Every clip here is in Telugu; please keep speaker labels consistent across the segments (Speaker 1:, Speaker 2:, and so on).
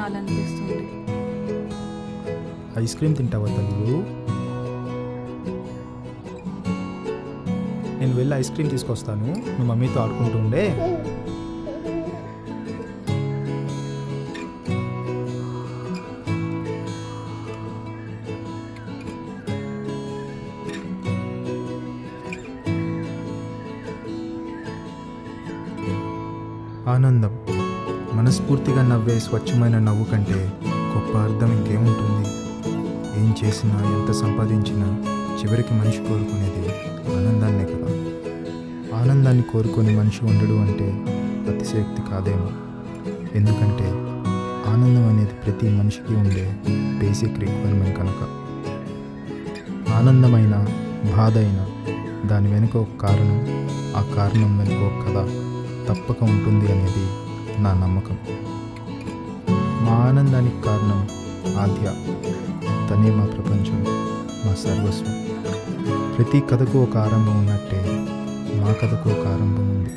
Speaker 1: తినాలనిపిస్తుంది.
Speaker 2: ఐస్ క్రీమ్ తింటావా తల్లు? నేను వెళ్ళి ఐస్ క్రీమ్ తీసుకొస్తాను, నువ్వు మమ్మీతో ఆడుకుంటూ ఉండే. ఆనందం, మనస్ఫూర్తిగా నవ్వే స్వచ్ఛమైన నవ్వు కంటే గొప్ప అర్థం ఇంకేముంటుంది? ఏం చేసినా, ఎంత సంపాదించినా చివరికి మనిషి కోరుకునేది ఆనందాన్నే కదా. ఆనందాన్ని కోరుకొని మనిషి ఉండడు అంటే అతిశయోక్తి కాదేమో. ఎందుకంటే ఆనందం అనేది ప్రతి మనిషికి ఉండే బేసిక్ రిక్వైర్మెంట్ కనుక. ఆనందమైన, బాధ అయినా దాని వెనుక ఒక కారణం, ఆ కారణం వెనుక ఒక కథ తప్పక ఉంటుంది అనేది నా నమ్మకం. మా ఆనందానికి కారణం ఆద్య. తనే మా ప్రపంచం, మా సర్వస్వం. ప్రతి కథకు ఒక ఆరంభం ఉన్నట్టే మా కథకు ఒక ఆరంభం ఉంది.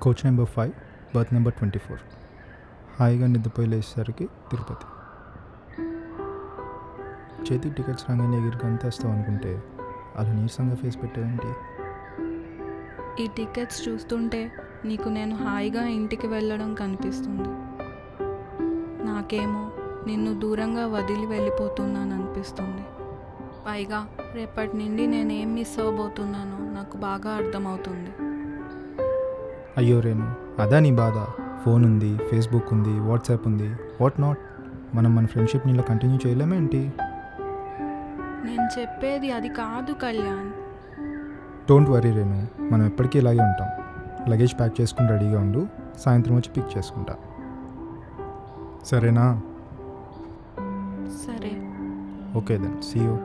Speaker 2: Coach number 5, birth number 24. హాయిగా నిద్రపోయి లేచేసరికి తిరుపతి. చేతి టికెట్స్ రాగానే ఎగిరికి అంతేస్తావు అనుకుంటే అలా నీరసంగా ఫేస్ పెట్టావేంటి?
Speaker 1: ఈ టికెట్స్ చూస్తుంటే నీకు నేను హాయిగా ఇంటికి వెళ్ళడం కనిపిస్తుంది. నాకేమో నిన్ను దూరంగా వదిలి వెళ్ళిపోతున్నాను అనిపిస్తుంది. పైగా రేపటి నుండి నేనేం మిస్ అవ్వబోతున్నానో నాకు బాగా అర్థమవుతుంది.
Speaker 2: అయ్యో రేణు, అదా నీ బాధ? ఫోన్ ఉంది, ఫేస్బుక్ ఉంది, వాట్సాప్ ఉంది, వాట్ నాట్. మనం మన ఫ్రెండ్షిప్ని ఇలా కంటిన్యూ చేయలేమేంటి?
Speaker 1: నేను చెప్పేది అది కాదు కళ్యాణ్.
Speaker 2: డోంట్ వరీ రేణు, మనం ఎప్పటికీ ఇలాగే ఉంటాం. లగేజ్ ప్యాక్ చేసుకుని రెడీగా ఉండు, సాయంత్రం వచ్చి పిక్ చేసుకుంటా. సరేనా?
Speaker 1: సరే.
Speaker 2: Okay then, see you.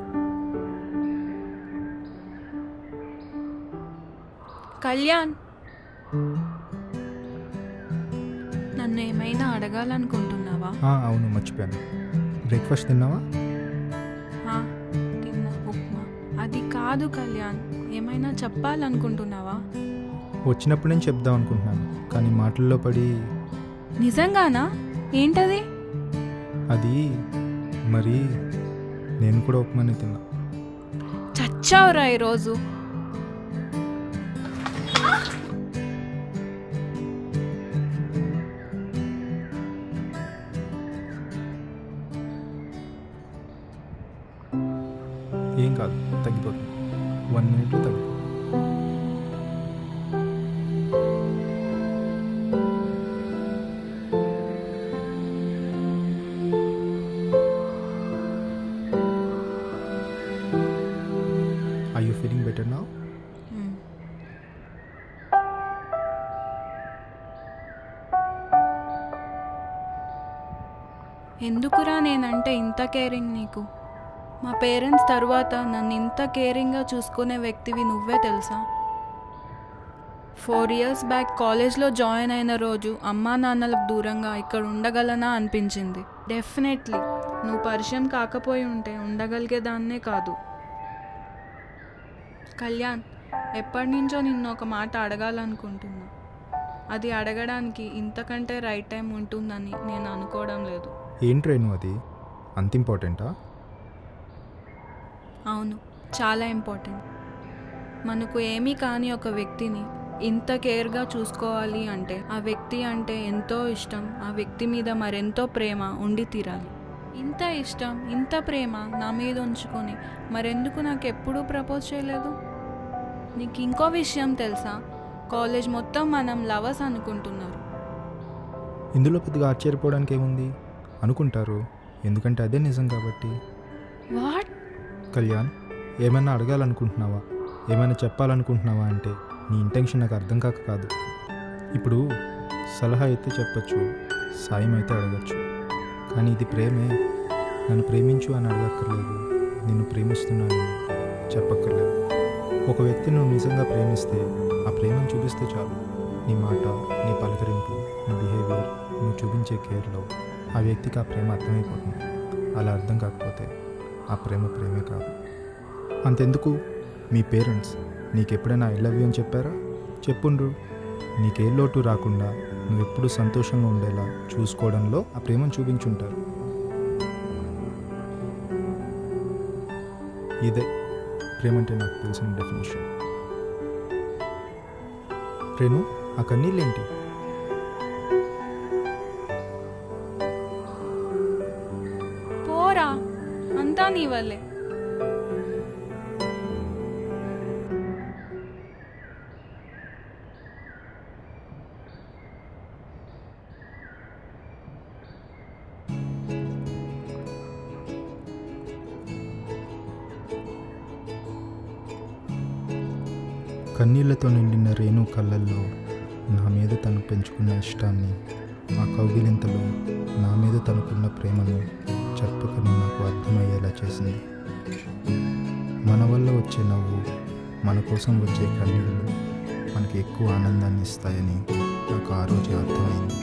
Speaker 1: Kalyan, నన్ను ఏమైనా అడగాలనుకుంటున్నావా?
Speaker 2: అవును, మర్చిపోయాను. బ్రేక్ఫాస్ట్ తిన్నావా?
Speaker 1: తిన్నా, ఉప్మా. అది కాదు కళ్యాణ్, ఏమైనా చెప్పాలనుకుంటున్నావా?
Speaker 2: వచ్చినప్పుడు నేను చెప్దాం అనుకుంటున్నాను, కానీ మాటల్లో పడి.
Speaker 1: నిజంగానా? ఏంటది?
Speaker 2: అది మరి నేను కూడా ఉప్మానే తిన్నా.
Speaker 1: చచ్చావురా ఈరోజు.
Speaker 2: ఏం కాదు, తగ్గిపోతుంది. 1 minute తగ్గిపోతుంది. Are you feeling better now?
Speaker 1: ఎందుకురా నేనంటే ఇంత కేరింగ్ నీకు? మా పేరెంట్స్ తర్వాత నన్ను ఇంత కేరింగ్గా చూసుకునే వ్యక్తివి నువ్వే తెలుసా? 4 years బ్యాక్ కాలేజ్లో జాయిన్ అయిన రోజు అమ్మా నాన్నలకు దూరంగా ఇక్కడ ఉండగలనా అనిపించింది. డెఫినెట్లీ నువ్వు పరిచయం కాకపోయి ఉంటే ఉండగలిగేదాన్నే కాదు. కళ్యాణ్, ఎప్పటి నుంచో నిన్ను ఒక మాట అడగాలనుకుంటున్నా. అది అడగడానికి ఇంతకంటే రైట్ టైం ఉంటుందని నేను అనుకోవడం లేదు.
Speaker 2: ఏంట్రేను అది? అంత ఇంపార్టెంటా?
Speaker 1: అవును, చాలా ఇంపార్టెంట్. మనకు ఏమీ కాని ఒక వ్యక్తిని ఇంత కేర్గా చూసుకోవాలి అంటే ఆ వ్యక్తి అంటే ఎంతో ఇష్టం, ఆ వ్యక్తి మీద మరెంతో ప్రేమ ఉండి తీరాలి. ఇంత ఇష్టం, ఇంత ప్రేమ నా మీద ఉంచుకొని మరెందుకు నాకు ఎప్పుడూ ప్రపోజ్ చేయలేదు? నీకు ఇంకో విషయం తెలుసా? కాలేజ్ మొత్తం మనం లవర్స్ అనుకుంటున్నారు.
Speaker 2: ఇందులో పెద్దగా ఆశ్చర్యపోవడానికి ఏముంది? అనుకుంటారు, ఎందుకంటే అదే నిజం కాబట్టి.
Speaker 1: వాట్?
Speaker 2: కళ్యాణ్, ఏమైనా అడగాలనుకుంటున్నావా, ఏమైనా చెప్పాలనుకుంటున్నావా అంటే నీ ఇంటెన్షన్ నాకు అర్థం కాక కాదు. ఇప్పుడు సలహా అయితే చెప్పచ్చు, సాయం అయితే అడగచ్చు, కానీ ఇది ప్రేమే. నన్ను ప్రేమించు అని అడగక్కర్లేదు, నిన్ను ప్రేమిస్తున్నాను చెప్పక్కర్లేదు. ఒక వ్యక్తిని నువ్వు నిజంగా ప్రేమిస్తే ఆ ప్రేమను చూపిస్తే చాలు. నీ మాట, నీ పలకరింపు, నీ బిహేవియర్, నువ్వు చూపించే కేర్లో ఆ వ్యక్తికి ఆ ప్రేమ అర్థమైపోతుంది. అలా అర్థం కాకపోతే ఆ ప్రేమ ప్రేమే కాదు. అంతెందుకు, మీ పేరెంట్స్ నీకెప్పుడైనా ఐ లవ్ యూ అని చెప్పారా? చెప్పుండ్రు. నీకే లోటు రాకుండా నువ్వెప్పుడు సంతోషంగా ఉండేలా చూసుకోవడంలో ఆ ప్రేమను చూపించుంటారు. ఇదే ప్రేమ అంటే నాకు తెలిసిన డెఫినేషన్. రేణు, ఆ కన్నీళ్ళేంటి?
Speaker 1: పోరా, అంతా నీ వల్లే.
Speaker 2: కన్నీళ్లతో నిండిన రేణు కళ్ళల్లో నా మీద తను పెంచుకున్న ఇష్టాన్ని, ఆ కౌగిలింతలో నా మీద తనకున్న ప్రేమను చెప్పకని నాకు అర్థమయ్యేలా చేసింది. మన వల్ల వచ్చే నవ్వు, మన కోసం వచ్చే కన్నీళ్ళు మనకి ఎక్కువ ఆనందాన్ని ఇస్తాయని నాకు ఆ రోజే అర్థమైంది.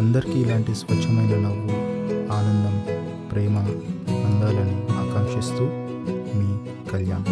Speaker 2: అందరికీ ఇలాంటి స్వచ్ఛమైన నవ్వు, ఆనందం, ప్రేమ అందాలని ఆకాంక్షిస్తూ మీ కళ్యాణ్.